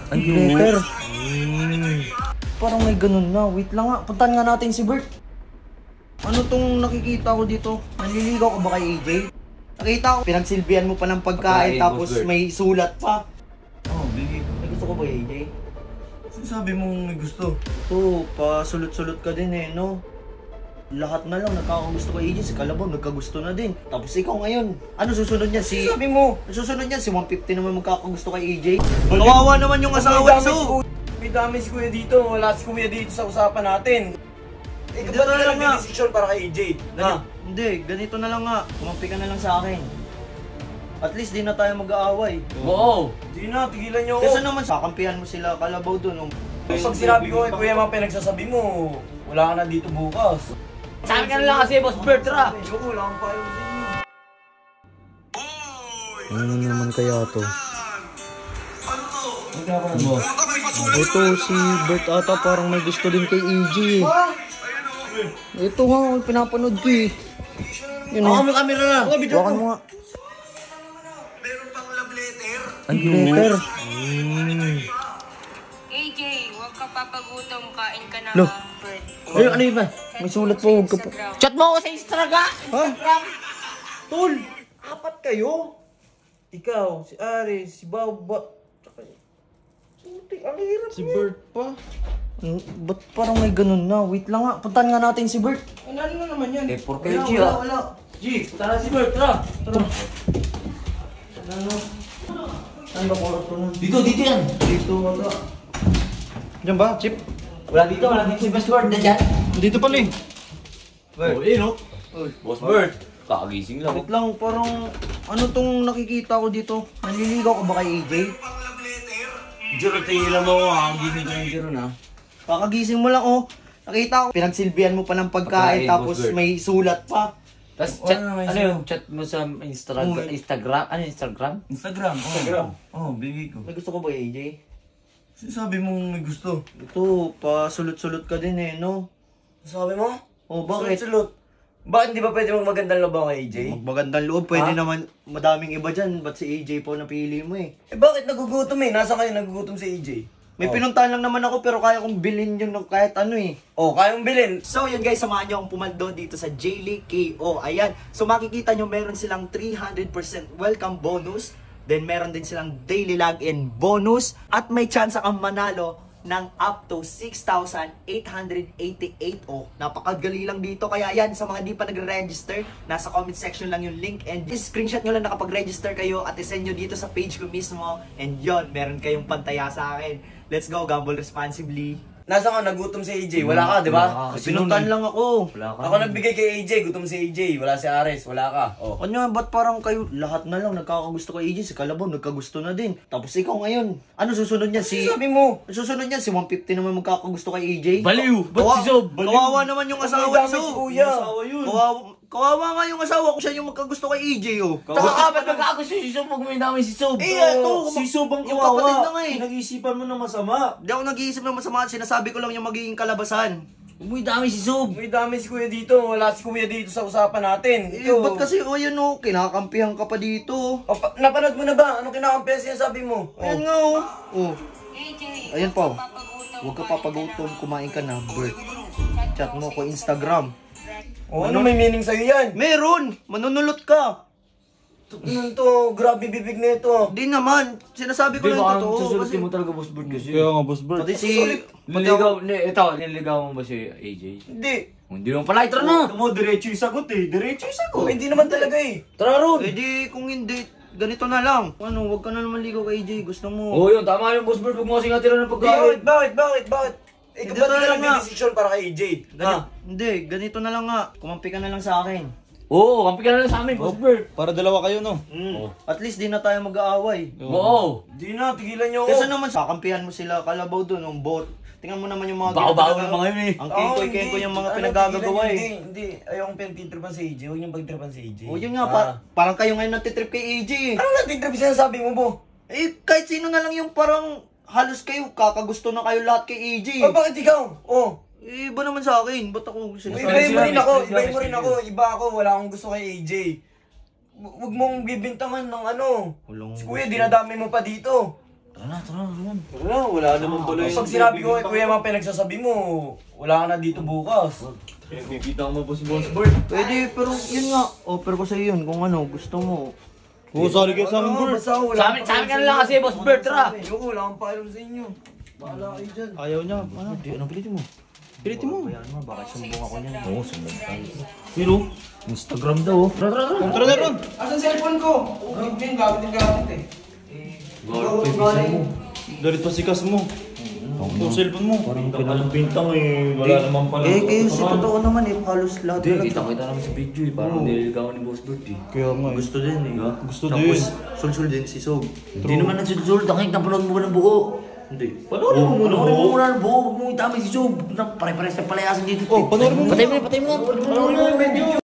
Ang letter. Parang may ganun na. Wait lang nga. Puntahan nga natin si Bert. Ano tong nakikita ko dito? Nanliligaw ko ba kay AJ? Nakita ko, pinagsilbihan mo pa ng pagkain tapos may sulat pa. Oh, bigay ko. May gusto ko ba AJ? Sabi mong may gusto. Ito, pasulot-sulot ka din eh, no? Lahat na lang nagkakagusto kay AJ. Si Kalabaw nagkagusto na din. Tapos ikaw ngayon. Ano susunod niya? Sabi mo. Susunod niya si 150 naman magkakagusto kay AJ. Kawawa naman yung asawa niyo. May dami si Kuya dito. Wala si Kuya dito sa usapan natin. Eh, Hindi ba't na ka lang nga. nag-decision para kay AJ? Ha? Hindi, ganito na lang nga. Kumampi ka na lang sa akin. At least di na tayo mag-aaway. Oo. Di na, tigilan niyo ako. Kasi naman, sakampihan mo sila Kalabaw doon. Pag sinabi ko kay Kuya mga pinagsasabi mo, wala ka na dito bukas. Sa akin ka na lang kasi, Boss Bert, tara! Ayoko, wala akong payo sa inyo. Ano naman kaya to? Ano mo? Ito, si Bert ata parang may gusto din kay AJ eh. Ito nga, pinapanood ko eh. Yun Ako o. may camera na. Bakan mo nga. Meron pang love letter. Ang letter. AJ, huwag ka papagutom, kain ka na Lo. Bert. Ay, ano yun ba? May sulat po, huwag ka po. Chat mo ako sa Instagram! Ha? Tol, apat kayo? Ikaw, si Aris, si Baba, tsaka... Ang hirap si Bert pa. Ba't parang may ganun na? Wait lang nga, puntahan nga natin si Bert. Ano na naman yan? Eh, por Wala, G, wala, ah. wala. G, tara si Bert, tara. Ano? Saan ba kwarto nun? Dito yan! Dito, wala. Diyan ba, Chip? Wala dito si Boss Bert, na dyan. Dito pala eh. Oh, eh no? Boss Bert. Kakagising lang. Wait lang, parang... Ano tong nakikita ko dito? Nanliligaw ko ba kay AJ? Juro, tingilan mo ako ha. Gising ko yung Juro na. Kakagising mo lang oh. Nakita ko, pinagsilbihan mo pa ng pagkain Pagkain, tapos Boss Bert. may sulat pa. Tapos Oh, chat, ano naman ano sa'yo? yung chat mo sa Instagram? Ano yung Instagram? Instagram. Instagram. Oh, bigay ko. May gusto ko ba AJ? Sabi mong may gusto. Ito, pasulot-sulot ka din eh, no? Sabi mo? Oh, bakit? Sulot. Bakit hindi ba pwede magandang loob kay AJ? Magmagandang loob, pwede Ha? naman madaming iba dyan. Ba't si AJ po napili mo eh? Eh bakit nagugutom eh? Nasa kayo nagugutom si AJ? May pinuntahan lang naman ako pero kaya kong bilhin yung kahit ano eh. Oh, kayang bilhin. So yun guys, samahan nyo akong pumaldo dito sa Jaylee KO. Ayan, so makikita nyo meron silang 300% welcome bonus. Then meron din silang daily login bonus. At may chance kang manalo ng up to 6,888. Oh, napakagali lang dito. Kaya yan, sa mga di pa nagre-register, nasa comment section lang yung link. And screenshot nyo lang nakapag-register kayo at isend nyo dito sa page ko mismo. And yon, meron kayong pantaya sa akin. Let's go, gamble responsibly. Nasa ka nagutom si AJ? Wala ka, di ba? Pinuntan lang ako. Wala ka. Ako nagbigay kay AJ, gutom si AJ. Wala si Ares, wala ka. Oh. Ano, ba't parang kayo lahat na lang nagkakagusto kay AJ? Si Kalabaw nagkagusto na din. Tapos ikaw ngayon. Ano susunod niya? Sabi mo. Susunod niya si 150 naman magkakagusto kay AJ? Baliw! Ba't si Sob? Kawawa naman yung asawa Ang ni dami Sob. si Kuya. Kawawa nga yung asawa ko, siya yung magkagusto kay AJ oh. Taka ka, ba't magkakagusto si Sob? Huwag mo yung dami si Sob. Ito, Si Sob ang yung kapatid na nga eh. Nag-iisipan mo na masama. Hindi ako nag-iisip ng masama, sinasabi ko lang yung magiging kalabasan. Huwag mo yung dami si Sob. May dami si Kuya dito. Wala si Kuya dito sa usapan natin. Ba't kasi yun oh, kinakampihan ka pa dito. Oh, napanood mo na ba? Anong kinakampihan sinasabi mo? Ayan nga oh. Oh, AJ, ayan pa oh. papagutom, Huwag ka papagutom, kumain ka na, Bert. Chat mo ko Instagram. Oh, ano may meaning sa'yo yan? Meron! Manunulot ka! Ano to? Grabe bibig na ito. Di naman, sinasabi ko Di lang ba, yung totoo. susulutin mo talaga Boss Bert kasi. Kaya nga, Boss Bert. Pati si... Niligaw mo ba si AJ? Hindi. Hindi naman pala, ito na! Mo, diretso yung sagot eh. Diretso yung sagot. Oh, hindi naman talaga eh. Tara ron. Eh di, kung hindi, ganito na lang. Ano, huwag ka na naman ligaw kay AJ. Gusto mo. Oo yun, tama yung Boss Bert. Huwag mo kasi natira ng pagkain. Bakit? Eh, Hindi kapag na ka lang nga. nag-decision para kay AJ. Hindi, ganito na lang nga. Kumampi ka na lang sa akin. Oo, kampi ka na lang sa amin, Boss Bert. Para dalawa kayo, no? At least di na tayo mag-aaway. Oo. Di na, tigilan niyo ako. Kasi naman, sakampihan mo sila Kalabaw doon, yung bot. Tingnan mo naman yung mga... Baho-baho ng mga yun eh. Ang Oo, kengkoy-kengkoy hindi. yung mga Ano, pinagagagawa tigilan eh. niyo, Hindi, ayokong pinagtitripan si AJ. Huwag niyong pagtripan si AJ. O yun nga, parang kayo ngayon natitrip kay AJ eh. Ano natin trip sinasabi mo, Bo? Eh, kahit sino na lang yung parang halos kayo, kakagusto na kayo lahat kay AJ. Oh, bakit ikaw? Oh. Eh, iba naman sa akin. Ba't ako Ibahin mo rin ako, Iba ako, wala akong gusto kay AJ. Huwag mong bibintangan ng ano. Walang Si Kuya, dinadami mo pa dito. Tara na. Wala, wala naman pala yung... Pag sinabi ko kay kuya mga pinagsasabi mo, wala ka na dito bukas. Pinagbibita mo ba si Boss Bert? Pwede, pero yun nga. Offer ko sa'yo yun kung ano, gusto mo. Oo, sorry kayo sa amin, Oo, Bert. basta ako, wala Sa amin akong ka na lang kasi, Boss Bert, tara. Ayoko, wala akong pakialam sa inyo. Bahala kayo dyan. Ayaw niya. Ano? Anong pilitin mo? Pilitin mo. Bayan mo, baka sumbong ako niyan. Oo, sumbong tayo. Pero, Instagram daw. Tara. Tara na ron. Asan cellphone ko? Gamit din, gamit eh. Dalit pa sikas mo. Yung cellphone mo. Parang palang bintang eh. Wala naman pala. Kasi totoo naman eh, halos lahat Hindi, kita namin sa video eh. Parang nililigawan ni Boss Bert eh. Kaya nga eh. Gusto din eh. Gusto Tapos, din. sulsul din si Sob. Hindi naman nagsusul. Tangik, napanood mo ba ng buo? Hindi. Panoorin mo muna ng buo. Huwag mong itami si Sob. Pare-pares na palayasan dito. Oh, panoorin mo muna. Patay mo na. Panoorin mo yung video.